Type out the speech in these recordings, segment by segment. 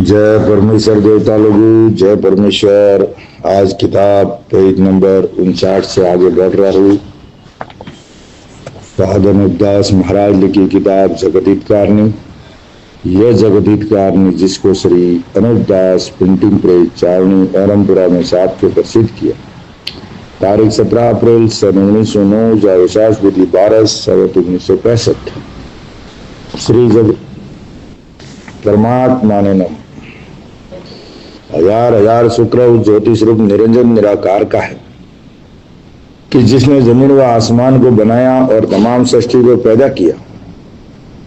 जय परमेश्वर देवता लोगू, जय परमेश्वर। आज किताब पेज नंबर 59 से आगे बढ़ रहा हूँ। अनुपदास महाराज लिखी किताब जगदीतकारणी। यह जगदीतकारणी जिसको श्री अनुपदास प्रिंटिंग प्रेस चावनी एरमपुरा में सात के प्रसिद्ध किया। तारीख 17 अप्रैल सन 1909 जावेशास विधि 12 संवत 1965। श्री जग परमात्मा ने नम। हजार हजार शुक्र उस ज्योति स्वरूप निरंजन निराकार का है कि जिसने जमीन व आसमान को बनाया और तमाम सृष्टि को पैदा किया,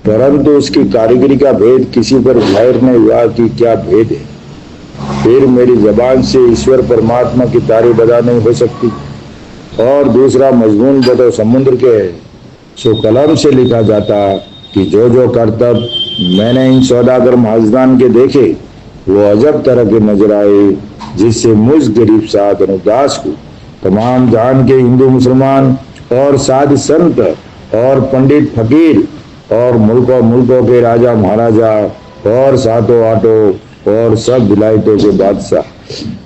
परंतु उसकी कारीगरी का भेद किसी पर जाहिर नहीं हुआ कि क्या भेद है। फिर मेरी जबान से ईश्वर परमात्मा की तारीफ अदा नहीं हो सकती। और दूसरा मजमून बदो समुद्र के सो कलम से लिखा जाता कि जो जो करतब मैंने इन सौदागर महाजदान के देखे वो अजब तरह के नजर आए, जिससे मुझ गरीब साध अनुदास को तमाम जहान के हिंदू मुसलमान और साध संत और पंडित फकीर और मुल्कों के राजा महाराजा और सातों आठों और सब विलायतों के बादशाह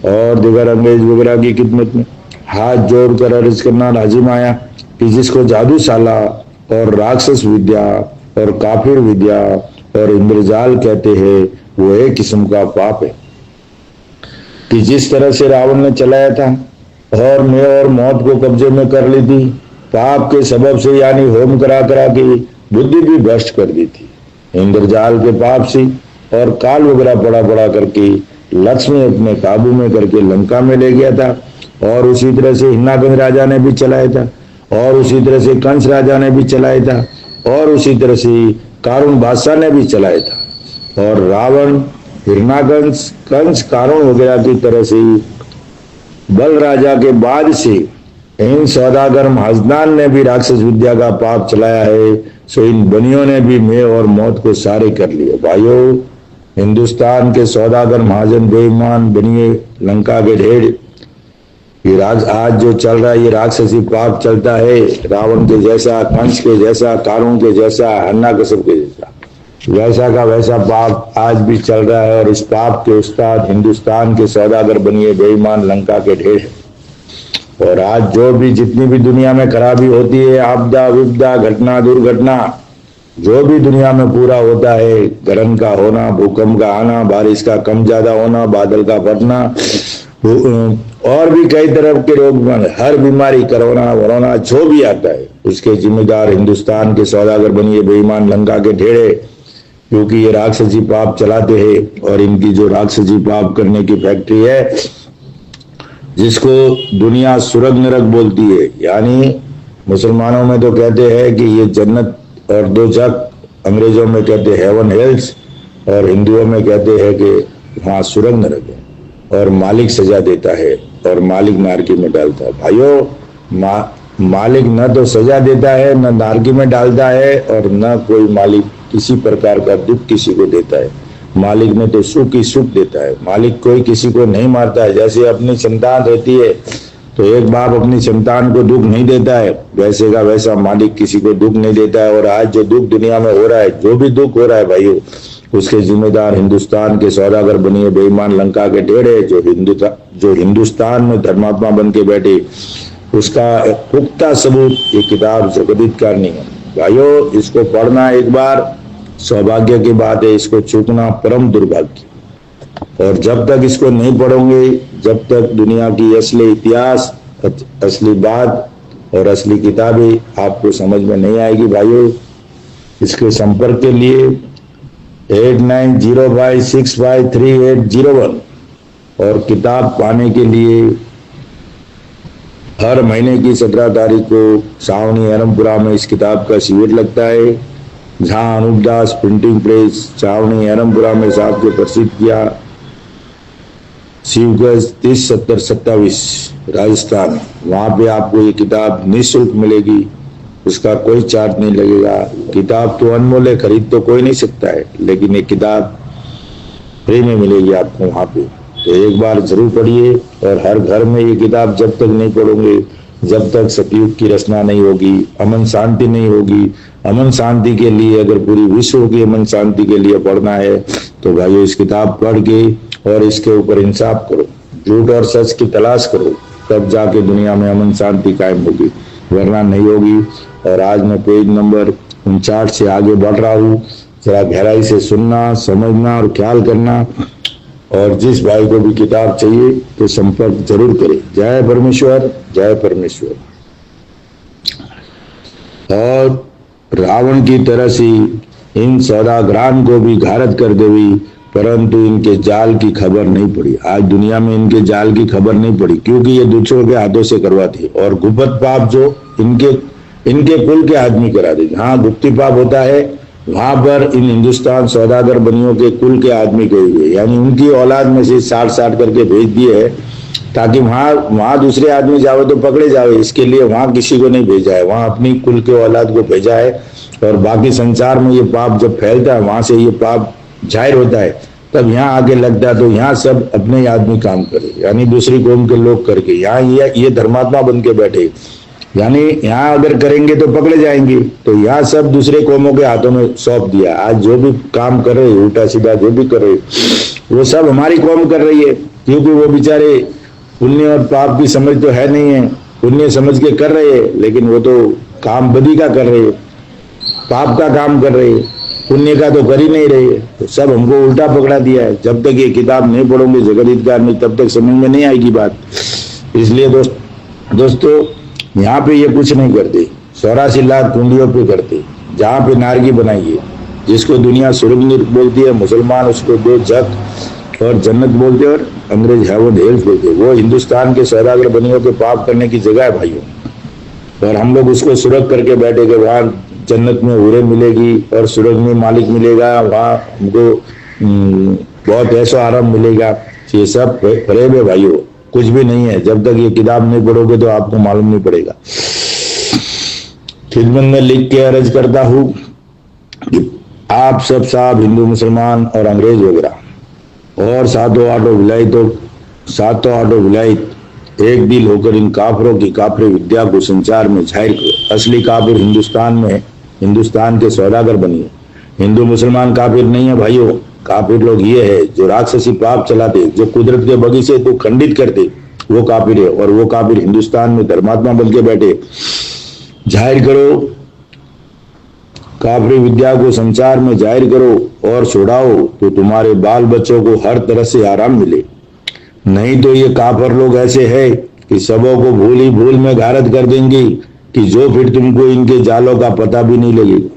और दिगर अंग्रेज वगैरह की खिदमत में हाथ जोड़कर अर्ज करना लाजिम आया कि जिसको जादूशाला और राक्षस विद्या और काफिर विद्या और इंद्रजाल कहते हैं वो एक किस्म का पाप है कि जिस तरह से रावण ने चलाया था और मैं और मौत को कब्जे में कर ली थी, पाप के सबब से यानी होम करा करा के बुद्धि भी भ्रष्ट कर दी थी। इंद्रजाल के पाप से और काल वगैरह पड़ा करके लक्ष्मी अपने काबू में करके लंका में ले गया था। और उसी तरह से हिन्नाकंद राजा ने भी चलाया था और उसी तरह से कंस राजा ने भी चलाया था और उसी तरह से कारुण बादशाह ने भी चलाया था। और रावण हिरणाकंस कंस कारुण वगैरह की तरह से बल राजा के बाद से इन सौदागर महाजदान ने भी राक्षस विद्या का पाप चलाया है। सो इन बनियों ने भी मैं और मौत को सारे कर लिए। भाइयों, हिंदुस्तान के सौदागर महाजन बेईमान बनिए लंका के ढेर। ये आज जो चल रहा है ये राक्षसी पाप चलता है, रावण के जैसा, कंस के जैसा, कारुण के जैसा, हिरण्यकश्यप के जैसा, वैसा का वैसा पाप आज भी चल रहा है। और इस पाप के उस्ताद हिंदुस्तान के सौदागर बनिए बेईमान लंका के ढेर है। और आज जो भी जितनी भी दुनिया में खराबी होती है, आपदा विपदा घटना दुर्घटना जो भी दुनिया में पूरा होता है, गर्म का होना, भूकंप का आना, बारिश का कम ज्यादा होना, बादल का फटना और भी कई तरह के रोग, हर बीमारी, कोरोना वरोना जो भी आता है उसके जिम्मेदार हिंदुस्तान के सौदागर बनिए बेईमान लंका के ढेरे, क्योंकि ये राक्षसी पाप चलाते हैं। और इनकी जो राक्षसी पाप करने की फैक्ट्री है जिसको दुनिया सुरग नरक बोलती है, यानी मुसलमानों में तो कहते हैं कि ये जन्नत और दोजख, अंग्रेजों में कहते हैं हेवन हेल्स और हिंदुओं में कहते हैं कि वहां सुरग नरक है और मालिक सजा देता है और मालिक नारकी में डालता है। भाइयों, मालिक न तो सजा देता है, न नारकी में डालता है और न कोई मालिक किसी प्रकार का दुख किसी को देता है। मालिक ने तो सुख ही सुख देता है। मालिक कोई किसी को नहीं मारता है। जैसे अपनी संतान रहती है तो एक बाप अपनी संतान को दुख नहीं देता है, वैसे का वैसा मालिक किसी को दुख नहीं देता है। और आज जो दुख दुनिया में हो रहा है, जो भी दुख हो रहा है भाइयों, उसके जिम्मेदार हिंदुस्तान के सौदागर बनिए बेईमान लंका के ढेरे जो हिंदुस्तान में धर्मात्मा बन के बैठे, उसका पुख्ता सबूत ये किताब जगदीतकारणी है। भाइयों, इसको पढ़ना एक बार सौभाग्य की बात है, इसको चूकना परम दुर्भाग्य। और जब तक इसको नहीं पढ़ोगे, जब तक दुनिया की असली इतिहास, असली बात और असली किताबें आपको समझ में नहीं आएगी। भाइयों, इसके संपर्क के लिए 8905653801 और किताब पाने के लिए हर महीने की 17 तारीख को सावनी एरमपुरा में इस किताब का शिविर लगता है, जहां अनुपदास प्रिंटिंग प्रेस चावनी एरमपुरा में साहब को प्रसिद्ध किया। शिवगंज 307027 राजस्थान, वहां पे आपको ये किताब निःशुल्क मिलेगी, उसका कोई चार्ज नहीं लगेगा। किताब तो अनमोल है, खरीद तो कोई नहीं सकता है, लेकिन ये किताब फ्री में मिलेगी आपको वहां पे। तो एक बार जरूर पढ़िए। और हर घर में ये किताब जब तक नहीं पढ़ोगे, जब तक सतयुग की रचना नहीं होगी, अमन शांति नहीं होगी। अमन शांति के लिए, अगर पूरी विश्व की अमन शांति के लिए पढ़ना है तो भाइयों इस किताब पढ़ के और इसके ऊपर इंसाफ करो, झूठ और सच की तलाश करो, तब जाके दुनिया में अमन शांति कायम होगी, वरना नहीं होगी। और आज मैं पेज नंबर 59 से आगे बढ़ रहा हूँ, जरा गहराई से सुनना, समझना और ख्याल करना। और जिस भाई को भी किताब चाहिए तो संपर्क जरूर करें। जय परमेश्वर, जय परमेश्वर। और रावण की तरह से इन सौदागरान को भी घारत कर देवी, परंतु इनके जाल की खबर नहीं पड़ी। आज दुनिया में इनके जाल की खबर नहीं पड़ी, क्योंकि ये दूसरों के हाथों से करवाते और गुप्त पाप जो इनके कुल के आदमी करा देते। हाँ, गुप्ती पाप होता है, वहां पर इन हिंदुस्तान सौदागर बनियों के कुल के आदमी गए हुए, यानी उनकी औलाद में से 60 करके भेज दिए है, ताकि वहां दूसरे आदमी जावे तो पकड़े जावे। इसके लिए वहां किसी को नहीं भेजा है, वहां अपनी कुल के औलाद को भेजा है। और बाकी संसार में ये पाप जब फैलता है, वहां से ये पाप जाहिर होता है, तब यहाँ आगे लगता है। तो यहाँ सब अपने आदमी काम करे, यानी दूसरी कौम के लोग करके यहाँ ये धर्मात्मा बन के बैठे, यानी यहाँ अगर करेंगे तो पकड़े जाएंगे। तो यहाँ सब दूसरे कौमों के हाथों में सौंप दिया। आज जो भी काम कर रहे, उल्टा सीधा जो भी कर रहे, वो सब हमारी कौम कर रही है, क्योंकि वो बेचारे पुण्य और पाप की समझ तो है नहीं है। पुण्य समझ के कर रहे हैं, लेकिन वो तो काम बदी का कर रहे, पाप का काम कर रहे, पुण्य का तो कर ही नहीं रहे। तो सब हमको उल्टा पकड़ा दिया है। जब तक ये किताब नहीं पढ़ोगे जगदीतकार में, तब तक समझ में नहीं आएगी बात। इसलिए दोस्तों यहाँ पे ये कुछ नहीं करते, 84 लाख कुंडियों पे करते, जहाँ पे नारगी बनाइए, जिसको दुनिया स्वर्ग बोलती है, मुसलमान उसको दो जग और जन्नत बोलते हैं, और अंग्रेज हेवन हेल्थ बोलते हैं। वो हिंदुस्तान के सौदागर बनियों के पाप करने की जगह है भाइयों। और हम लोग उसको सुरग करके बैठे कि वहाँ जन्नत में हुरे मिलेगी और सुरग में मालिक मिलेगा, वहाँ हमको बहुत ऐसा आराम मिलेगा। ये सब फरेब है भाइयों, कुछ भी नहीं है। जब तक ये किताब नहीं पढ़ोगे तो आपको मालूम नहीं पड़ेगा। खिदमत में लिख के अर्ज करता हूँ कि आप सब साहब हिंदू मुसलमान और अंग्रेज वगैरह और सातों आठों विलायत एक दिल होकर इन काफरों की काफिर विद्या को संचार में जाहिर करो। असली काफिर हिंदुस्तान में, हिंदुस्तान के सौदागर बनिए। हिंदू मुसलमान काफिर नहीं है भाइयों। काफिर लोग ये है जो राक्षसी पाप चलाते, जो कुदरत के बगीचे को खंडित करते, वो काफिर है। और वो काफिर हिंदुस्तान में धर्मात्मा बन के बैठे। जाहिर करो, काफिर विद्या को संसार में जाहिर करो और छुड़ाओ, तो तुम्हारे बाल बच्चों को हर तरह से आराम मिले। नहीं तो ये काफिर लोग ऐसे है कि सबों को भूल ही भूल में गारत कर देंगे, कि जो फिर तुमको इनके जालों का पता भी नहीं लगेगा।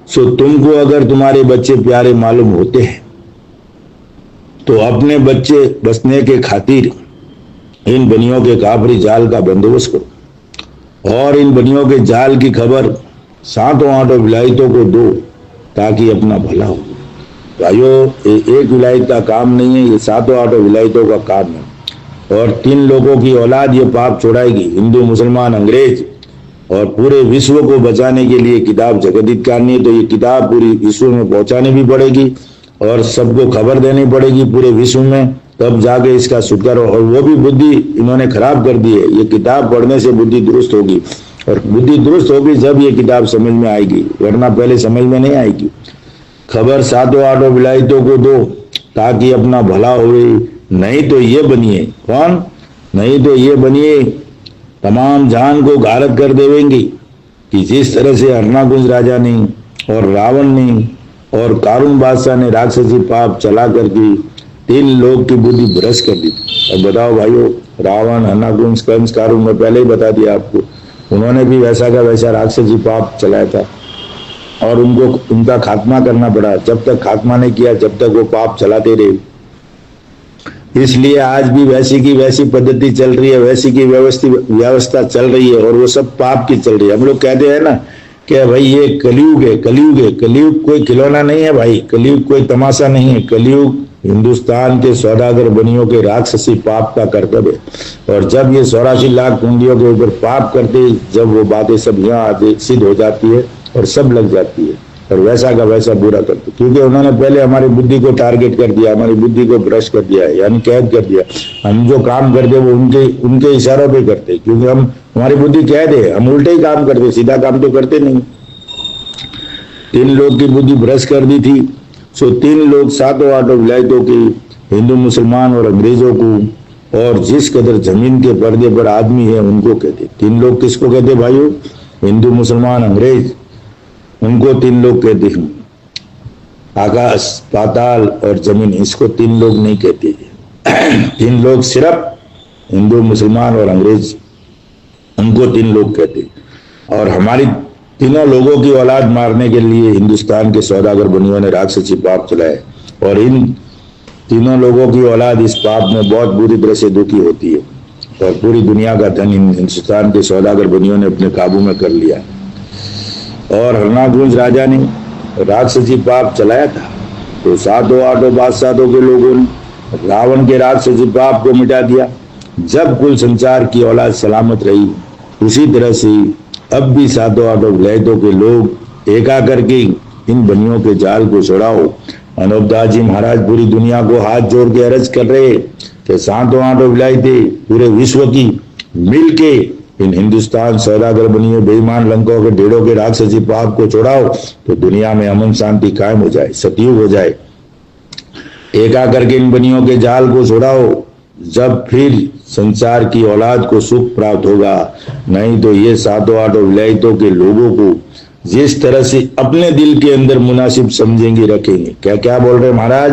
सो तुमको अगर तुम्हारे बच्चे प्यारे मालूम होते हैं तो अपने बच्चे बचने के खातिर इन बनियों के काफरी जाल का बंदोबस्त करो, और इन बनियों के जाल की खबर सातों आठों विलायतों को दो, ताकि अपना भला हो। भाइयों, एक विलायत का काम नहीं है, ये सातों आठों विलायतों का काम है। और 3 लोगों की औलाद ये पाप छोड़ाएगी, हिंदू मुसलमान अंग्रेज। और पूरे विश्व को बचाने के लिए किताब जगदित करनी है, तो ये किताब पूरी विश्व में पहुंचानी भी पड़ेगी और सबको खबर देनी पड़ेगी पूरे विश्व में, तब जाके इसका छुटकारा। और वो भी बुद्धि इन्होंने खराब कर दी है। ये किताब पढ़ने से बुद्धि दुरुस्त होगी, और बुद्धि दुरुस्त होगी जब ये किताब समझ में आएगी, वरना पहले समझ में नहीं आएगी। खबर सातों आठों विलायतों को दो, ताकि अपना भला हो। नहीं तो ये बनिए, कौन? नहीं तो ये बनिए तमाम जहान को गारत कर देवेंगे, कि जिस तरह से हरनाकुंज राजा ने और रावण ने और कारून बादशाह ने राक्षसी पाप चला करके 3 लोग की बुद्धि भ्रष्ट कर दी। अब बताओ भाइयों, रावण, हरनाकुंज, कंस, कारून, मैं पहले ही बता दिया आपको, उन्होंने भी वैसा का वैसा राक्षसी पाप चलाया था और उनका खात्मा करना पड़ा। जब तक खात्मा नहीं किया, जब तक वो पाप चलाते रहे। इसलिए आज भी वैसी की वैसी पद्धति चल रही है, वैसी की व्यवस्था चल रही है, और वो सब पाप की चल रही है। हम लोग कहते हैं ना कि भाई ये कलयुग है, कलयुग है। कलयुग कोई खिलौना नहीं है भाई, कलयुग कोई तमाशा नहीं है। कलयुग हिंदुस्तान के सौदागर बनियों के राक्षसी पाप का कर्तव्य है। और जब ये 84 लाख कुंडियों के ऊपर पाप करते, जब वो बातें सब यहाँ आते सिद्ध हो जाती है और सब लग जाती है, और वैसा का वैसा बुरा करते, क्योंकि उन्होंने पहले हमारी बुद्धि को टारगेट कर दिया, हमारी बुद्धि को भ्रष्ट कर दिया है, यानी कैद कर दिया। हम जो काम करते वो उनके इशारों पे करते, क्योंकि हमारी बुद्धि कैद है, हम उल्टे ही काम करते, सीधा काम तो करते नहीं। 3 लोग की बुद्धि भ्रष्ट कर दी थी, सो 3 लोग सातों आठों विलायतों की, हिंदू मुसलमान और अंग्रेजों को, और जिस कदर जमीन के पर्दे पर आदमी है उनको कहते। 3 लोग किसको कहते भाइयों? हिंदू मुसलमान अंग्रेज, उनको 3 लोग कहते हैं। आकाश पाताल और जमीन, इसको 3 लोग नहीं कहते। 3 लोग सिर्फ हिंदू मुसलमान और अंग्रेज, उनको 3 लोग कहते। और हमारी तीनों लोगों की औलाद मारने के लिए हिंदुस्तान के सौदागर बनियों ने राक्षसी पाप चलाए, और इन तीनों लोगों की औलाद इस पाप में बहुत बुरी तरह से दुखी होती है, और पूरी दुनिया का धन हिंदुस्तान के सौदागर बनियों ने अपने काबू में कर लिया। और हरनाकुंज राजा ने राक्षसी पाप चलाया था, तो सातों आठों बादशाहों के लोगों ने रावण के राक्षसी पाप को मिटा दिया। जब कुल संसार की औलाद सलामत रही, उसी तरह से अब भी सातों आठों विलायतों के लोग एका करके इन बनियों के जाल को छुड़ाओ। अनूपदास जी महाराज पूरी दुनिया को हाथ जोड़ के अर्ज कर रहे कि सातों आठों विलायतें पूरे विश्व की मिलके इन हिंदुस्तान सौदागर बनियों बेईमान लंकों के ढेड़ों के राक्षसी पाप को छुड़ाओ, तो दुनिया में अमन शांति कायम हो जाए, सतयुग हो जाए। एका करके इन बनियों के जाल को छुड़ाओ, जब फिर संसार की औलाद को सुख प्राप्त होगा। नहीं तो ये सातों आठों विलायतों के लोगों को जिस तरह से अपने दिल के अंदर मुनासिब समझेंगे रखेंगे। क्या क्या बोल रहे महाराज?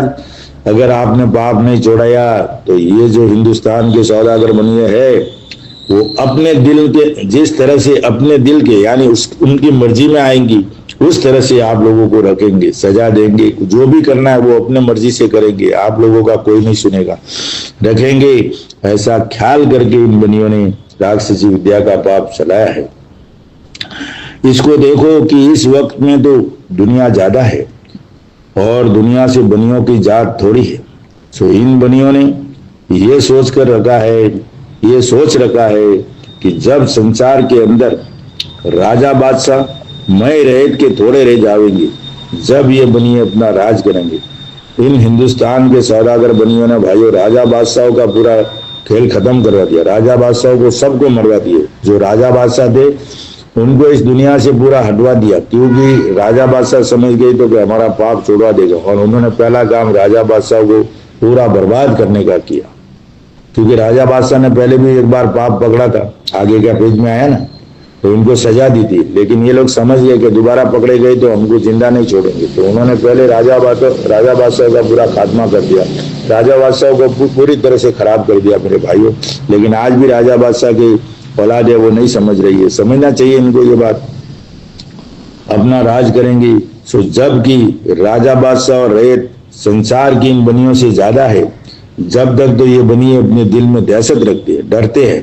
अगर आपने पाप नहीं छोड़ाया तो ये जो हिंदुस्तान के सौदागर बनिए है, वो अपने दिल के जिस तरह से अपने दिल के यानी उनकी मर्जी में आएंगी, उस तरह से आप लोगों को रखेंगे, सजा देंगे। जो भी करना है वो अपने मर्जी से करेंगे, आप लोगों का कोई नहीं सुनेगा, रखेंगे। ऐसा ख्याल करके इन बनियों ने राक्षसी विद्या का पाप चलाया है। इसको देखो कि इस वक्त में तो दुनिया ज्यादा है और दुनिया से बनियों की जात थोड़ी है। सो इन बनियों ने ये सोच कर रखा है, ये सोच रखा है कि जब संसार के अंदर राजा बादशाह मैं रह के थोड़े रह जाएंगे, जब ये बनिए अपना राज करेंगे। इन हिंदुस्तान के सौदागर बनियों ने भाइयों राजा बादशाहों का पूरा खेल खत्म करवा दिया। राजा बादशाहों को सबको मरवा दिए। जो राजा बादशाह थे उनको इस दुनिया से पूरा हटवा दिया, क्योंकि राजा बादशाह समझ गए तो कि हमारा पाप छुड़वा देगा। और उन्होंने पहला काम राजा बादशाह को पूरा बर्बाद करने का किया, क्योंकि राजा बादशाह ने पहले भी एक बार पाप पकड़ा था, आगे का पेज में आया ना, तो उनको सजा दी थी। लेकिन ये लोग समझ गए कि दोबारा पकड़े गए तो हमको जिंदा नहीं छोड़ेंगे, तो उन्होंने पहले राजा बादशाह का पूरा खात्मा कर दिया, राजा बादशाह को पूरी तरह से खराब कर दिया मेरे भाइयों। लेकिन आज भी राजा बादशाह की औलाद है वो नहीं समझ रही है। समझना चाहिए इनको ये बात, अपना राज करेंगी। सो जबकि राजा बादशाह और रैयत संसार की इन बनियों से ज्यादा है, जब तक तो ये बनिए अपने दिल में दहशत रखते हैं, डरते हैं।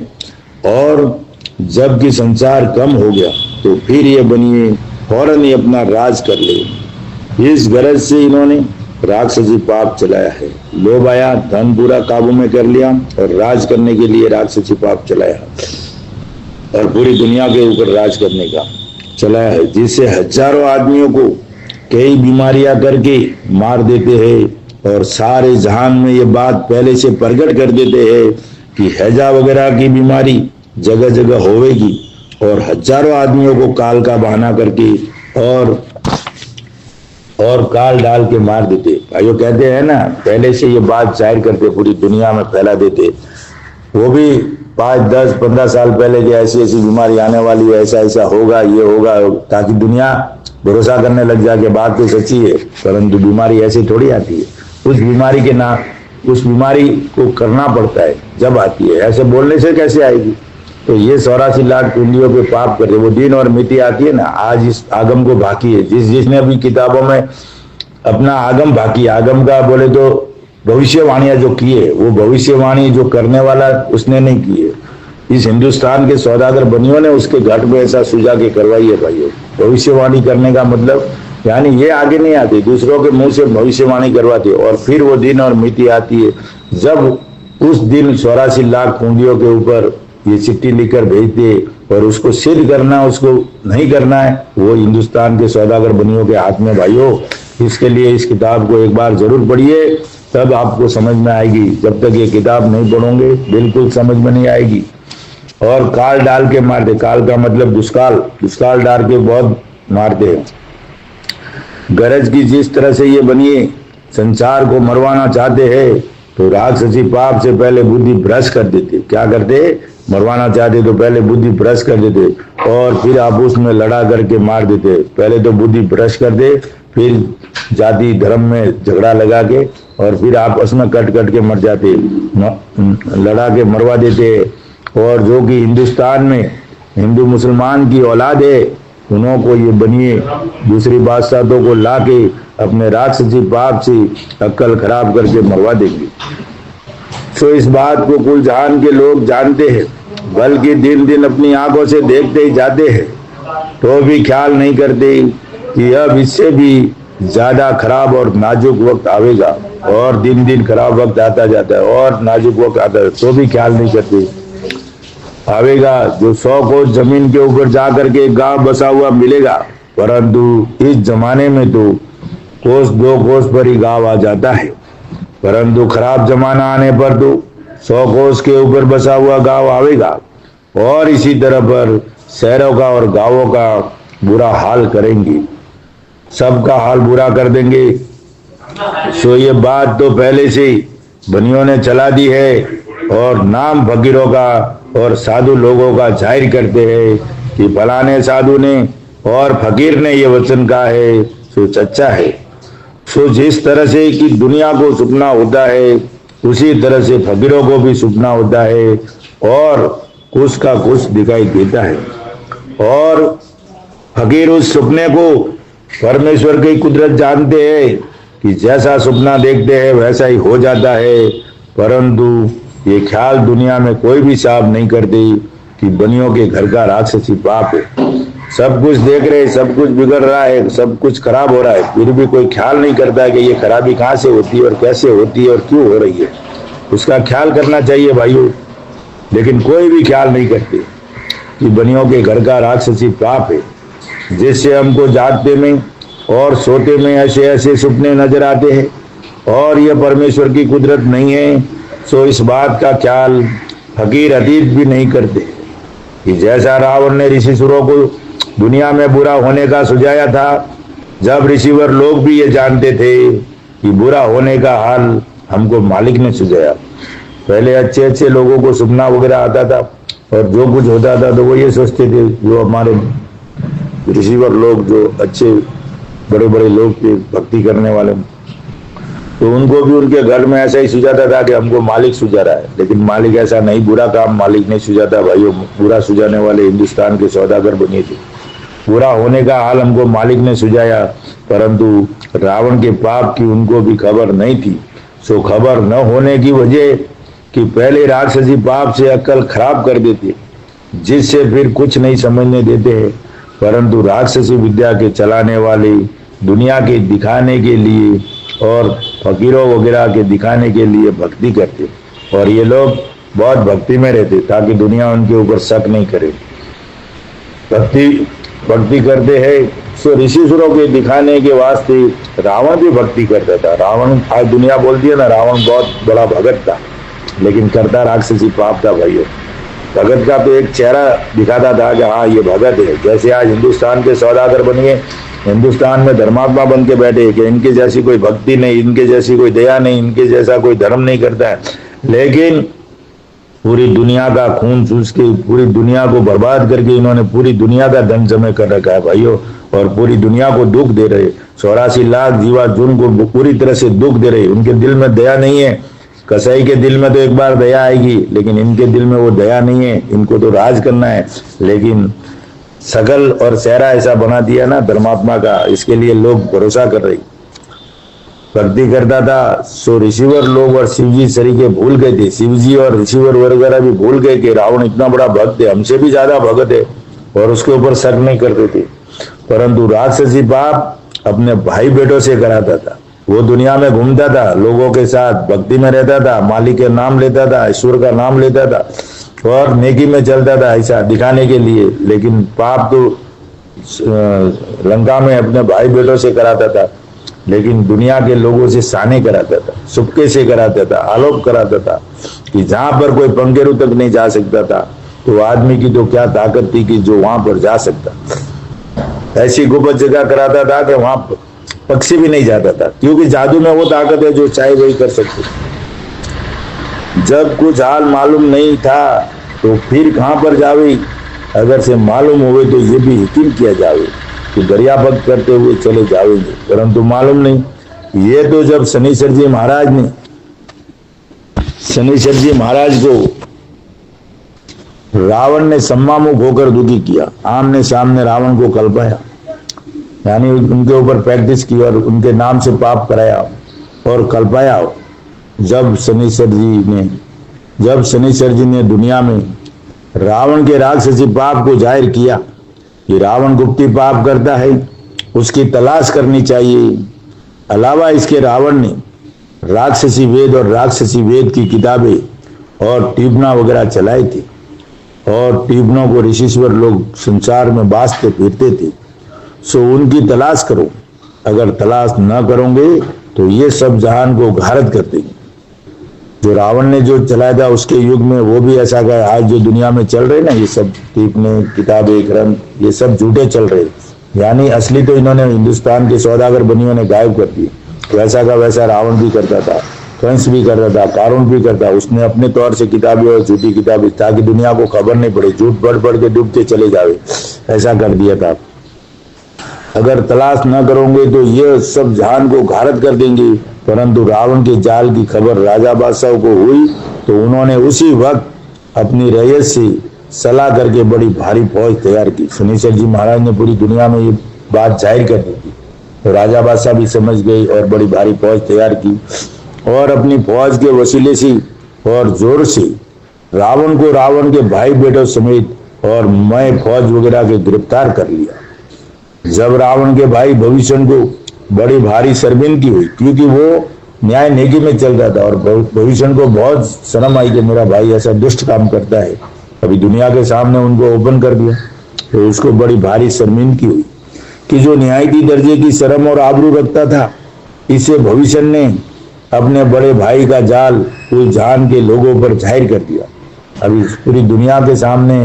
और जबकि संसार कम हो गया तो फिर ये बनिए फौरन ही अपना राज कर ले। इस गरज से इन्होंने राक्षसी पाप चलाया है। लोभ आया, धन पूरा काबू में कर लिया और राज करने के लिए राक्षसी पाप चलाया और पूरी दुनिया के ऊपर राज करने का चलाया है, जिससे हजारों आदमियों को कई बीमारियां करके मार देते हैं। और सारे जहान में ये बात पहले से प्रकट कर देते हैं कि हैजा वगैरह की बीमारी जगह जगह होवेगी, और हजारों आदमियों को काल का बहाना करके और काल डाल के मार देते। भाइयों कहते हैं ना, पहले से ये बात जाहिर करते, पूरी दुनिया में फैला देते। वो भी 5, 10, 15 साल पहले कि ऐसी ऐसी बीमारी आने वाली है, ऐसा ऐसा होगा, ये होगा, ताकि दुनिया भरोसा करने लग जाए कि बात तो सच्ची है। परंतु बीमारी ऐसे थोड़ी आती है, उस बीमारी को करना पड़ता है जब आती है, ऐसे बोलने से कैसे आएगी। तो ये 84 लाख कुंडियों पे पाप करते, वो दिन और मिति आती है ना, आज इस आगम को बाकी है। जिसने भी किताबों में अपना आगम बाकी, आगम का बोले तो भविष्यवाणियां जो की है, वो भविष्यवाणी जो करने वाला उसने नहीं की है। इस हिंदुस्तान के सौदागर बनियों ने उसके घट में ऐसा सुझा के करवाई है। भाइयों भविष्यवाणी करने का मतलब यानी ये आगे नहीं आती, दूसरों के मुंह से भविष्यवाणी करवाती है। और फिर वो दिन और मिति आती है जब उस दिन 84 लाख कुंडियों के ऊपर ये चिट्ठी लिखकर भेजते, और उसको सिद्ध करना, उसको नहीं करना है, वो हिंदुस्तान के सौदागर बनियों के हाथ में। भाइयों इसके लिए इस किताब को एक बार जरूर पढ़िए, तब आपको समझ में आएगी। जब तक ये किताब नहीं पढ़ोगे बिल्कुल समझ में नहीं आएगी। और काल डाल के मारते, काल का मतलब दुष्काल, दुष्काल डाल के बहुत मारते हैं। गरज की जिस तरह से ये बनिए संसार को मरवाना चाहते हैं, तो राक्षसी पाप से पहले बुद्धि भ्रष्ट कर देते। क्या करते? मरवाना चाहते तो पहले बुद्धि भ्रष्ट कर देते और फिर आपस में लड़ा करके मार देते। पहले तो बुद्धि भ्रष्ट कर दे, फिर जाति धर्म में झगड़ा लगा के और फिर आपस में कट कट के मर जाते, लड़ा के मरवा देते। और जो कि हिंदुस्तान में हिंदू मुसलमान की औलाद है, उन्हों को ये बनिए दूसरी बादशाहों को ला के अपने राक्षसी पाप से अक्ल खराब करके मरवा देंगे। तो इस बात को कुल जहान के लोग जानते हैं, बल्कि दिन दिन अपनी आंखों से देखते ही जाते हैं, तो भी ख्याल नहीं करते कि अब इससे भी ज्यादा खराब और नाजुक वक्त आवेगा। और दिन दिन खराब वक्त आता जाता है और नाजुक वक्त आता है, तो भी ख्याल नहीं करते आवेगा। जो 100 कोस जमीन के ऊपर जाकर के गांव बसा हुआ मिलेगा, परंतु इस जमाने में तो कोस 2 कोस पर ही गांव आ जाता है। परंतु खराब जमाना आने पर तो 100 कोस के ऊपर बसा हुआ गांव आवेगा और इसी तरह पर शहरों का और गांवों का बुरा हाल करेंगे, सबका हाल बुरा कर देंगे। सो ये बात तो पहले से ही बनियों ने चला दी है और नाम फकीरों का और साधु लोगों का जाहिर करते हैं कि फलाने साधु ने और फकीर ने ये वचन कहा है, सो सच्चा है। सो जिस तरह से कि दुनिया को सपना होता है, उसी तरह से फकीरों को भी सपना होता है और कुछ का कुछ दिखाई देता है। और फकीर उस सपने को परमेश्वर की कुदरत जानते हैं कि जैसा सपना देखते हैं वैसा ही हो जाता है। परंतु ये ख्याल दुनिया में कोई भी साफ नहीं करते कि बनियों के घर का राक्षसी पाप है। सब कुछ देख रहे, सब कुछ बिगड़ रहा है, सब कुछ खराब हो रहा है, फिर भी कोई ख्याल नहीं करता कि ये खराबी कहाँ से होती है और कैसे होती है और क्यों हो रही है। उसका ख्याल करना चाहिए भाइयों, लेकिन कोई भी ख्याल नहीं करते कि बनियों के घर का राक्षसी पाप है, जिससे हमको जागते में और सोते में ऐसे ऐसे सपने नजर आते हैं और ये परमेश्वर की कुदरत नहीं है। सो इस बात का ख्याल फकीर अतीत भी नहीं करते कि जैसा रावण ने ऋषिसुरों को दुनिया में बुरा होने का सुझाया था, जब ऋषिवर लोग भी ये जानते थे कि बुरा होने का हाल हमको मालिक ने सुझाया। पहले अच्छे अच्छे लोगों को सपना वगैरह आता था और जो कुछ होता था तो वो ये सोचते थे, जो हमारे ऋषिवर लोग जो अच्छे बड़े बड़े लोग थे भक्ति करने वाले, तो उनको भी उनके घर में ऐसा ही सुझाता था कि हमको मालिक सुझा रहा है। लेकिन मालिक ऐसा नहीं, बुरा काम मालिक नहीं सुझाता भाइयों। बुरा सुझाने वाले हिंदुस्तान के सौदागर बने थे। बुरा होने का हाल हमको मालिक ने सुझाया, परंतु रावण के पाप की उनको भी खबर नहीं थी। सो खबर न होने की वजह कि पहले राक्षसी पाप से अक्ल खराब कर देते, जिससे फिर कुछ नहीं समझने देते हैं। परंतु राक्षसी विद्या के चलाने वाले दुनिया के दिखाने के लिए और फकीरों वगैरह के दिखाने के लिए भक्ति करते, और ये लोग बहुत भक्ति में रहते ताकि दुनिया उनके ऊपर शक नहीं करे। भक्ति करते हैं। सो ऋषिसुरों के दिखाने के वास्ते रावण भी भक्ति करता था। रावण, आज दुनिया बोलती है ना रावण बहुत बड़ा भगत था, लेकिन करता राक्षसी पाप था भाइयों। भगत का तो एक चेहरा दिखाता था कि हाँ ये भगत है। जैसे आज हिंदुस्तान के सौदागर बन गए, हिंदुस्तान में धर्मात्मा बन के बैठे कि इनके जैसी कोई भक्ति नहीं, इनके जैसी कोई दया नहीं, इनके जैसा कोई धर्म नहीं करता है। लेकिन पूरी दुनिया का खून चूस के पूरी दुनिया को बर्बाद करके इन्होंने पूरी दुनिया का धन जमा कर रखा है भाइयों, और पूरी दुनिया को दुख दे रहे। 84 लाख जीवा जुन को पूरी तरह से दुख दे रहे। उनके दिल में दया नहीं है। कसाई के दिल में तो एक बार दया आएगी, लेकिन इनके दिल में वो दया नहीं है। इनको तो राज करना है, लेकिन सकल और चेहरा ऐसा बना दिया ना धर्मात्मा का, इसके लिए लोग भरोसा कर रहे। भक्ति करता था। सो ऋषिवर लोग और शिवजी सरीके भूल गए थे। शिवजी और ऋषिवर वगैरह भी भूल गए कि रावण इतना बड़ा भक्त है, हमसे भी ज्यादा भगत है, और उसके ऊपर शक नहीं करते थे। परंतु राक्षसी पाप अपने भाई बेटों से कराता था। वो दुनिया में घूमता था, लोगों के साथ भक्ति में रहता था, मालिक के नाम लेता था, ईश्वर का नाम लेता था और नेकी में चलता था, ऐसा दिखाने के लिए। लेकिन पाप तो लंका में अपने भाई बेटों से कराता था, लेकिन दुनिया के लोगों से साने कराता था, सुपके से कराता था, आलोप कराता था कि जहां पर कोई पंखेरु तक नहीं जा सकता था, तो आदमी की तो क्या ताकत थी कि जो वहां पर जा सकता। ऐसी गुप्त जगह कराता था कि वहां पक्षी भी नहीं जाता था, क्योंकि जादू में वो ताकत है जो चाहे वही कर सकते। जब कुछ हाल मालूम नहीं था तो फिर कहां पर जावे, अगर से मालूम हुए तो ये भी यकीन किया जावे कि दरिया भक्त करते हुए चले जावेंगे, परंतु मालूम नहीं। ये तो जब शनिश्चर जी महाराज को रावण ने सम्मामुख होकर दुखी किया, आमने सामने रावण को कल्पाया, यानी उनके ऊपर प्रैक्टिस की और उनके नाम से पाप कराया और कल्पाया। जब शनिश्चर जी ने दुनिया में रावण के राक्षसी पाप को जाहिर किया कि रावण गुप्ती पाप करता है, उसकी तलाश करनी चाहिए। अलावा इसके रावण ने राक्षसी वेद और राक्षसी वेद की किताबें और टिप्पणा वगैरह चलाई थी, और टिप्पणों को ऋषिश्वर लोग संसार में बांटते फिरते थे। सो उनकी तलाश करो, अगर तलाश न करोगे तो ये सब जहान को घारत कर देंगे। जो रावण ने जो चलाया था उसके युग में वो भी ऐसा गया। आज जो दुनिया में चल रहे ना ये सब टिप्पणी किताबें ग्रंथ, ये सब झूठे चल रहे, यानी असली तो इन्होंने हिंदुस्तान के सौदागर बनियों ने गायब कर दिए। वैसा का वैसा रावण भी करता था, कंस भी करता था, कारुण भी करता। उसने अपने तौर से किताबें और झूठी किताबें, ताकि दुनिया को खबर नहीं पड़े, झूठ पढ़ पढ़ के डूबते चले जावे, ऐसा कर दिया था। अगर तलाश न करोगे तो ये सब जहान को घारत कर देंगे। परंतु रावण के जाल की खबर राजा बादशाह को हुई तो उन्होंने उसी वक्त अपनी रैयत से सलाह करके बड़ी भारी फौज तैयार की। शनिश्चर जी महाराज ने पूरी दुनिया में ये बात जाहिर कर दी थी, तो राजा बादशाह भी समझ गई और बड़ी भारी फौज तैयार की, और अपनी फौज के वसीले से और जोर से रावण को रावण के भाई बेटों समेत और मैं फौज वगैरह के गिरफ्तार कर लिया। जब रावण के भाई भविष्य को बड़ी भारी शर्मिंदगी हुई, क्योंकि वो न्याय नेकी में चल रहा था, और भविष्य को बहुत शर्म आई कि मेरा भाई ऐसा दुष्ट काम करता है। अभी दुनिया के सामने उनको ओपन कर दिया, तो उसको बड़ी भारी शर्मिंदगी हुई कि जो न्यायिकी दर्जे की शर्म और आबरू रखता था, इसे भविष्य ने अपने बड़े भाई का जाल उस जहान के लोगों पर जाहिर कर दिया। अभी पूरी दुनिया के सामने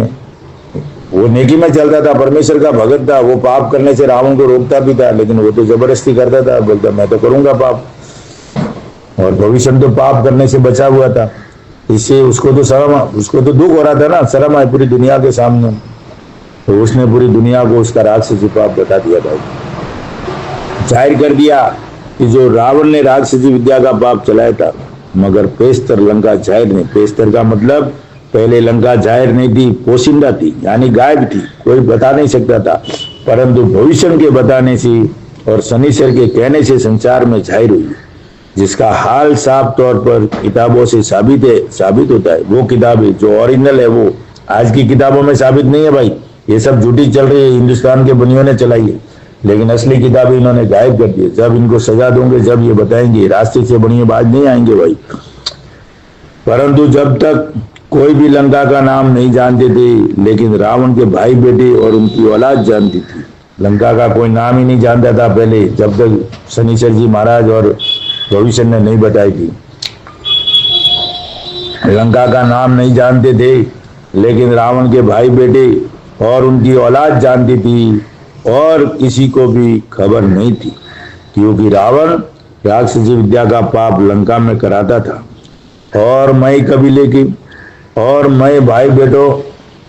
वो नेकी में चलता था, परमेश्वर का भगत था, वो पाप करने से रावण को रोकता भी था, लेकिन वो तो जबरदस्ती करता था, बोलता मैं तो करूंगा पाप। और भविष्य तो पाप करने से बचा हुआ था, इससे उसको तो दुख हो रहा था ना, शर्म आई पूरी दुनिया के सामने, तो उसने पूरी दुनिया को उसका राक्षसी पाप बता दिया था, जाहिर कर दिया कि जो रावण ने राक्षसी विद्या का पाप चलाया था। मगर पेस्तर लंका जाहिर नहीं। पेस्तर का मतलब पहले लंका जाहिर नहीं थी, पोशिंदा थी, यानी गायब थी, कोई बता नहीं सकता था। परंतु भविष्य के बताने से और शनिश्चर के कहने से संसार में जाहिर हुई, जिसका हाल साफ तौर पर किताबों से साबित होता है। वो किताबें जो ओरिजिनल है वो आज की किताबों में साबित नहीं है भाई, ये सब झूठी चल रही है, हिंदुस्तान के बनियों ने चलाई है, लेकिन असली किताबें इन्होंने गायब कर दी। जब इनको सजा दूंगे, जब ये बताएंगे, रास्ते से बनिए बाज नहीं आएंगे भाई। परंतु जब तक कोई भी लंका का नाम नहीं जानते थे, लेकिन रावण के भाई बेटे और उनकी औलाद जानती थी। लंका का कोई नाम ही नहीं जानता था पहले, जब तक शनिश्चर जी महाराज और भविष्य ने नहीं बताई थी। लंका का नाम नहीं जानते थे, लेकिन रावण के भाई बेटे और उनकी औलाद जानती थी, और किसी को भी खबर नहीं थी, क्योंकि रावण राक्षसी विद्या का पाप लंका में कराता था। और मई कबीले की और मैं भाई बेटो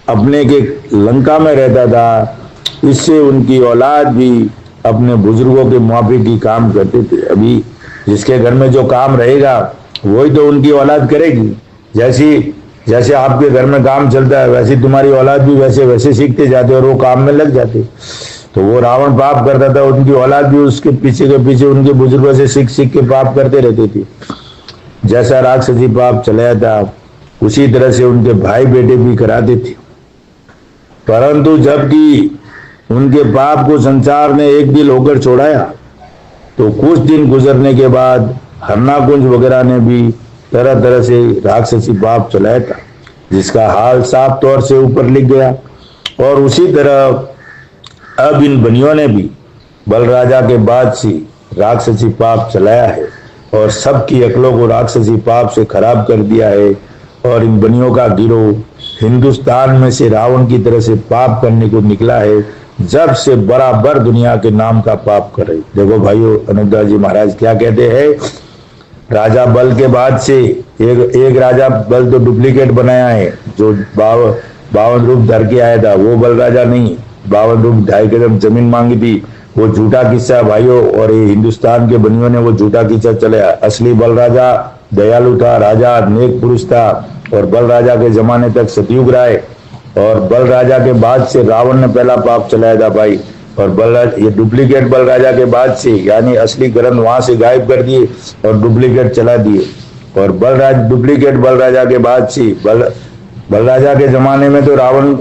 अपने के लंका में रहता था, इससे उनकी औलाद भी अपने बुजुर्गों के मुआफिक की काम करते थे। अभी जिसके घर में जो काम रहेगा वही तो उनकी औलाद करेगी। जैसे आपके घर में काम चलता है, वैसे तुम्हारी औलाद भी वैसे सीखते जाते और वो काम में लग जाते। तो वो रावण पाप करता था, उनकी औलाद भी उसके पीछे के पीछे उनके बुजुर्गों से सीख के पाप करते रहते थे। जैसा राक्षसी पाप चलाया था, उसी तरह से उनके भाई बेटे भी कराते थे। परंतु जबकि उनके पाप को संसार ने एक दिल होकर छोड़ाया, तो कुछ दिन गुजरने के बाद हरनाकुंज वगैरह ने भी तरह तरह से राक्षसी पाप चलाया था, जिसका हाल साफ तौर से ऊपर लिख गया। और उसी तरह अब इन बनियों ने भी बल राजा के बाद से राक्षसी पाप चलाया है और सबकी अकलों को राक्षसी पाप से खराब कर दिया है। और इन बनियों का गिरोह हिंदुस्तान में से रावण की तरह से पाप करने को निकला है, जब से बराबर दुनिया के नाम का पाप कर रही। देखो भाइयों, अनुपदास जी महाराज क्या कहते हैं, राजा बल के बाद से एक राजा बल तो डुप्लीकेट बनाया है, जो 52 रूप धर के आया था वो बल राजा नहीं, 52 रूप 2.5 कदम जमीन मांगी थी, वो झूठा किस्सा है भाइयों। और ये हिंदुस्तान के बनियों ने वो झूठा किस्सा चलाया। असली बल राजा दयालु था, राजा नेक पुरुष था, और बल राजा के जमाने तक सतयुग रहा है। और बल राजा के बाद से रावण ने पहला पाप चलाया था भाई। और ये डुप्लीकेट बल राजा के बाद से, यानी असली ग्रंथ वहां से गायब कर दिए और डुप्लीकेट चला दिए। और डुप्लीकेट बल राजा के बाद से बल राजा के जमाने में तो रावण,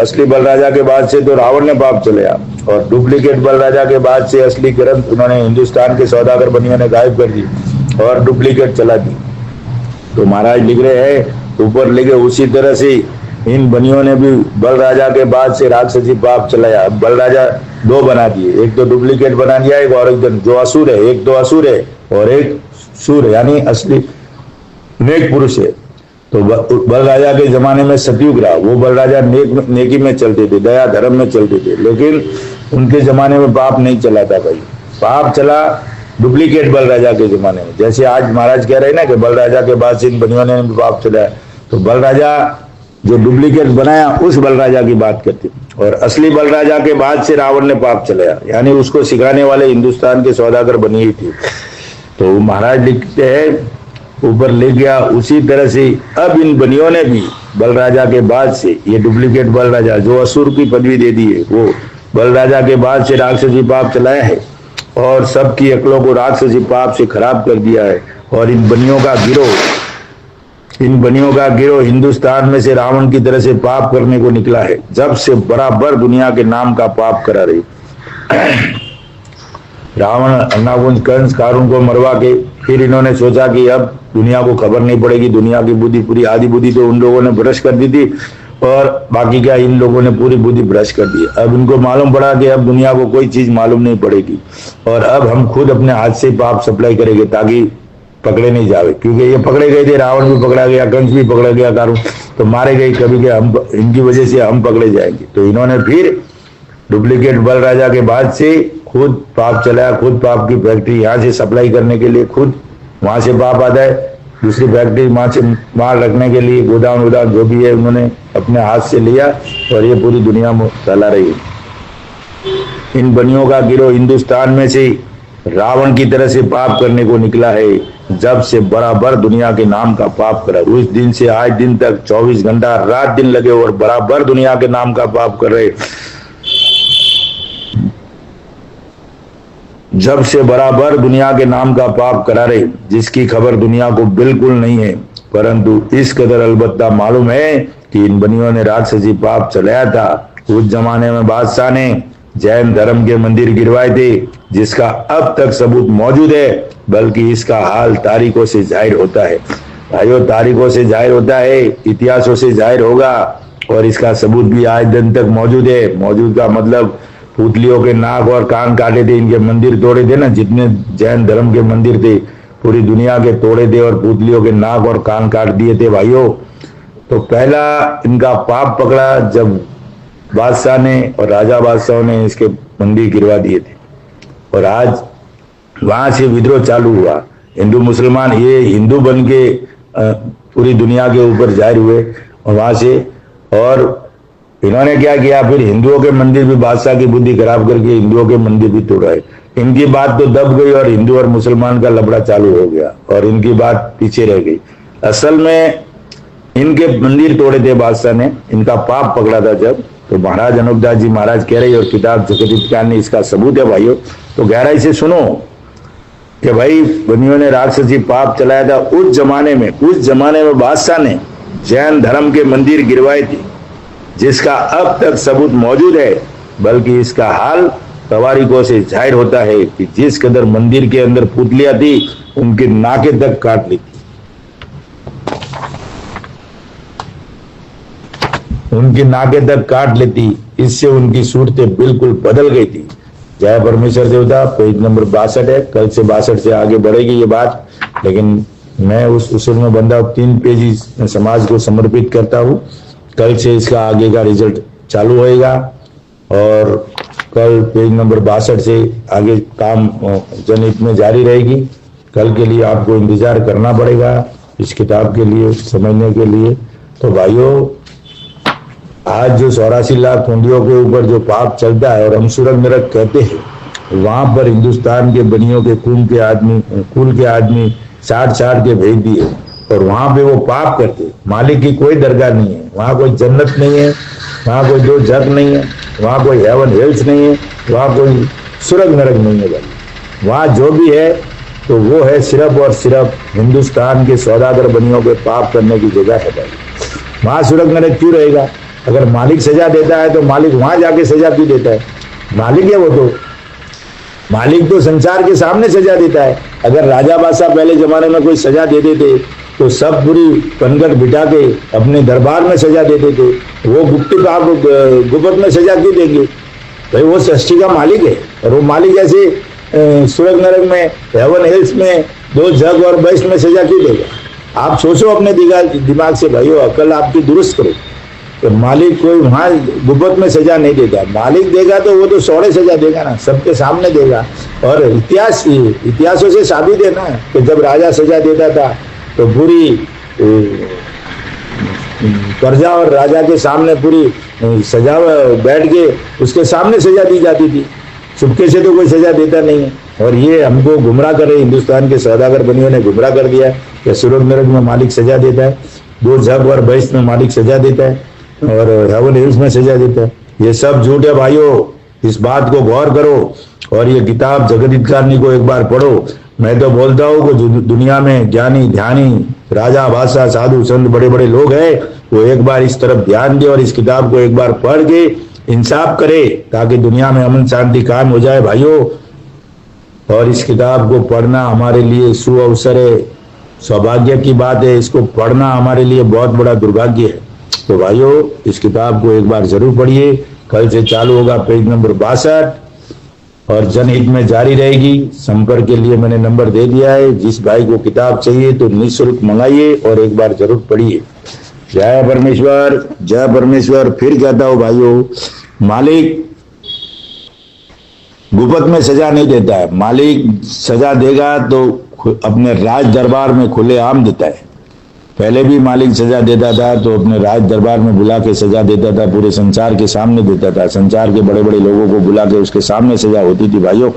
असली बल राजा के बाद से तो रावण ने पाप चलाया, और डुप्लीकेट बल राजा के बाद से असली ग्रंथ उन्होंने हिंदुस्तान के सौदागर बनियों ने गायब कर दी और डुप्लीकेट चला दी। तो महाराज लिख रहे हैं ऊपर लिखे, उसी तरह से इन बनियों ने भी बल राजा के बाद से राक्षसी पाप चलाया। बल राजा 2 बना दिए, एक तो डुप्लीकेट बना दिया, एक और एक जो असुर है, एक तो असुर है और एक सूर यानी असली नेक पुरुष है। तो बल राजा के जमाने में सतयुग रहा, वो बल राजा नेकी में चलते थे, दया धर्म में चलते थे, लेकिन उनके जमाने में पाप नहीं चला था भाई। पाप चला डुप्लीकेट बल राजा के जमाने में। जैसे आज महाराज कह रहे हैं ना कि बल राजा के बाद से इन बनियों ने पाप चलाया, तो बल राजा जो डुप्लीकेट बनाया उस बल राजा की बात करते, और असली बल राजा के बाद से रावण ने पाप चलाया, यानी उसको सिखाने वाले हिंदुस्तान के सौदागर बनी ही थी। तो महाराज लिखते हैं ऊपर ले गया, उसी तरह से अब इन बनियों ने भी बल राजा के बाद से ये डुप्लीकेट बल राजा जो असुर की पदवी दे दी है, वो बल राजा के बाद से राक्षसी पाप चलाया है और सबकी अकलों को राक्षसी पाप से खराब कर दिया है। और इन बनियों का गिरोह हिंदुस्तान में से रावण की तरह से पाप करने को निकला है, जब से बराबर दुनिया के नाम का पाप करा रही। रावण अन्नाकुंज कंस कारुण को मरवा के फिर इन्होंने सोचा कि अब दुनिया को खबर नहीं पड़ेगी, दुनिया की बुद्धि पूरी आधी बुद्धि तो उन लोगों ने भ्रष्ट कर दी थी और बाकी क्या इन लोगों ने पूरी बुद्धि भ्रष्ट कर दी। अब इनको मालूम पड़ा कि अब दुनिया को कोई चीज मालूम नहीं पड़ेगी और अब हम खुद अपने हाथ से पाप सप्लाई करेंगे ताकि पकड़े नहीं जावे, क्योंकि ये पकड़े गए थे, रावण भी पकड़ा गया, कंस भी पकड़ा गया, कारुण तो मारे गए, कभी के हम इनकी वजह से हम पकड़े जाएंगे। तो इन्होंने फिर डुप्लीकेट बल राजा के बाद से खुद पाप चलाया, खुद पाप की फैक्ट्री यहाँ से सप्लाई करने के लिए खुद वहां से पाप आता है, दूसरी फैक्ट्री वहां से माल रखने के लिए गोदाम जो भी है उन्होंने अपने हाथ से लिया और ये पूरी दुनिया में फैला रही है। इन बनियों का गिरोह हिंदुस्तान में से रावण की तरह से पाप करने को निकला है, जब से बराबर दुनिया के नाम का पाप करा। उस दिन से आज दिन तक 24 घंटा रात दिन लगे और बराबर दुनिया के नाम का पाप कर रहे। जब से बराबर दुनिया के नाम का पाप करा रहे, जिसकी खबर दुनिया को बिल्कुल नहीं है, परंतु इस कदर अलबत्ता मालूम है कि इन बनियों ने राक्षसी पाप चलाया था। उस जमाने में बादशाह ने जैन धर्म के मंदिर गिरवाए थे, जिसका अब तक सबूत मौजूद है, बल्कि इसका हाल तारीखों से जाहिर होता है। भाइयों, तारीखों से जाहिर होता है, इतिहासों से जाहिर होगा और इसका सबूत भी आज दिन तक मौजूद है। मौजूद का मतलब पुतलियों के नाक और कान काटे थे, इनके मंदिर तोड़े थे ना, जितने जैन धर्म के मंदिर थे पूरी दुनिया के तोड़े थे और पुतलियों के नाक और कान काट दिए थे। भाइयों, तो पहला इनका पाप पकड़ा जब बादशाह ने और राजा बादशाहों ने इसके मंदिर गिरवा दिए थे, और आज वहां से विद्रोह चालू हुआ। हिंदू मुसलमान ये हिंदू बन के पूरी दुनिया के ऊपर जाहिर हुए और वहां से, और इन्होंने क्या किया, फिर हिंदुओं के मंदिर भी बादशाह की बुद्धि खराब करके हिंदुओं के मंदिर भी तोड़ाए। इनकी बात तो दब गई और हिंदू और मुसलमान का लफड़ा चालू हो गया और इनकी बात पीछे रह गई। असल में इनके मंदिर तोड़े थे बादशाह ने, इनका पाप पकड़ा था जब, तो महाराज अनुपदास जी महाराज कह रहे और किताब जगदीपकान ने इसका सबूत है। भाइयों, तो गहराई से सुनो कि भाई बनियों ने राक्षसी पाप चलाया था उस जमाने में बादशाह ने जैन धर्म के मंदिर गिरवाए थे, जिसका अब तक सबूत मौजूद है, बल्कि इसका हाल तवारीखों से जाहिर होता है कि जिस कदर मंदिर के अंदर पुतलियां थी उनकी नाकें तक काट ली थी, उनकी नाकें तक काट लेती, इससे उनकी सूरतें बिल्कुल बदल गई थी। जय परमेश्वर देवता। पेज नंबर 62 है, कल से 62 से आगे बढ़ेगी ये बात, लेकिन मैं उस उसूल में बंधा 3 पेज समाज को समर्पित करता हूँ। कल से इसका आगे का रिजल्ट चालू होएगा और कल पेज नंबर 62 से आगे काम जनहित में जारी रहेगी। कल के लिए आपको इंतजार करना पड़ेगा इस किताब के लिए समझने के लिए। तो भाइयों, आज जो 84 लाख हुंडियों के ऊपर जो पाप चलता है और हम सुरग नरक कहते हैं, वहां पर हिंदुस्तान के बनियों के कुल के आदमी साठ के भेज दिए और वहां पे वो पाप करते। मालिक की कोई दरगाह नहीं है, वहां कोई जन्नत नहीं है, वहां कोई दो जग नहीं है, वहां कोई हेवन हेल्स नहीं है, वहां कोई सुरग नरक नहीं है भाई। वहां जो भी है तो वो है सिर्फ और सिर्फ हिंदुस्तान के सौदागर बनियों के पाप करने की जगह है भाई। वहां सुरग नरक क्यों रहेगा? अगर मालिक सजा देता है तो मालिक वहां जाके सजा क्यों देता है? मालिक है वो तो, मालिक तो संसार के सामने सजा देता है। अगर राजा बादशाह पहले जमाने में कोई सजा देते थे तो सब पूरी पनघट बिठा के अपने दरबार में सजा देते थे। वो गुप्त में सजा क्यों देंगे भाई? वो सृष्टि का मालिक है और वो मालिक ऐसे सुरग नरक में, हेवन हिल्स में, दो जग और बैस में सजा क्यों देगा? आप सोचो अपने दिमाग से भाइयों, अकल आपकी दुरुस्त करो। तो मालिक कोई वहां गुब्बत में सजा नहीं देगा। मालिक देगा तो वो तो सौड़े सजा देगा ना, सबके सामने देगा। और इतिहासों से साबित है ना कि जब राजा सजा देता था तो पूरी प्रजा और राजा के सामने पूरी सजा बैठ के उसके सामने सजा दी जाती थी। चुपके से तो कोई सजा देता नहीं है। और ये हमको गुमराह करे, हिंदुस्तान के सौदागर बनियों ने गुमराह कर दिया कि सुरग नरक में मालिक सजा देता है, दो जग और बैस में मालिक सजा देता है और हेवन हिल्स में सजा देता है। ये सब झूठ है भाइयों, इस बात को गौर करो और ये किताब जगत हितकारिणी को एक बार पढ़ो। मैं तो बोलता हूँ कि जो दुनिया में ज्ञानी ध्यानी राजा बादशाह साधु संत बड़े बड़े लोग हैं, वो एक बार इस तरफ ध्यान दे और इस किताब को एक बार पढ़ के इंसाफ करे ताकि दुनिया में अमन शांति कायम हो जाए भाइयों। और इस किताब को पढ़ना हमारे लिए सुअवसर है, सौभाग्य की बात है। इसको पढ़ना हमारे लिए बहुत बड़ा दुर्भाग्य है। तो भाइयों, इस किताब को एक बार जरूर पढ़िए। कल से चालू होगा पेज नंबर 62 और जनहित में जारी रहेगी। संपर्क के लिए मैंने नंबर दे दिया है। जिस भाई को किताब चाहिए तो निःशुल्क मंगाइए और एक बार जरूर पढ़िए। जय परमेश्वर, जय परमेश्वर। फिर कहता हूं भाइयों, मालिक गुप्त में सजा नहीं देता है। मालिक सजा देगा तो अपने राज दरबार में खुलेआम देता है। पहले भी मालिक सजा देता था तो अपने राज दरबार में बुला के सजा देता था, पूरे संसार के सामने देता था। संसार के बड़े बड़े लोगों को बुला के उसके सामने सजा होती थी भाइयों।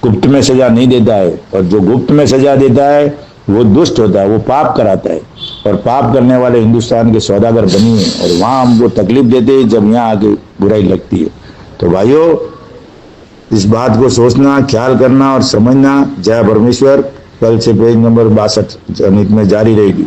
गुप्त में सजा नहीं देता है और जो गुप्त में सजा देता है वो दुष्ट होता है, वो पाप कराता है। और पाप करने वाले हिंदुस्तान के सौदागर बनी है और वहां हमको तकलीफ देते हैं जब यहाँ आके बुराई लगती है। तो भाइयों, इस बात को सोचना, ख्याल करना और समझना। जय परमेश्वर। कल से पेज नंबर 62 जनहित में जारी रहेगी।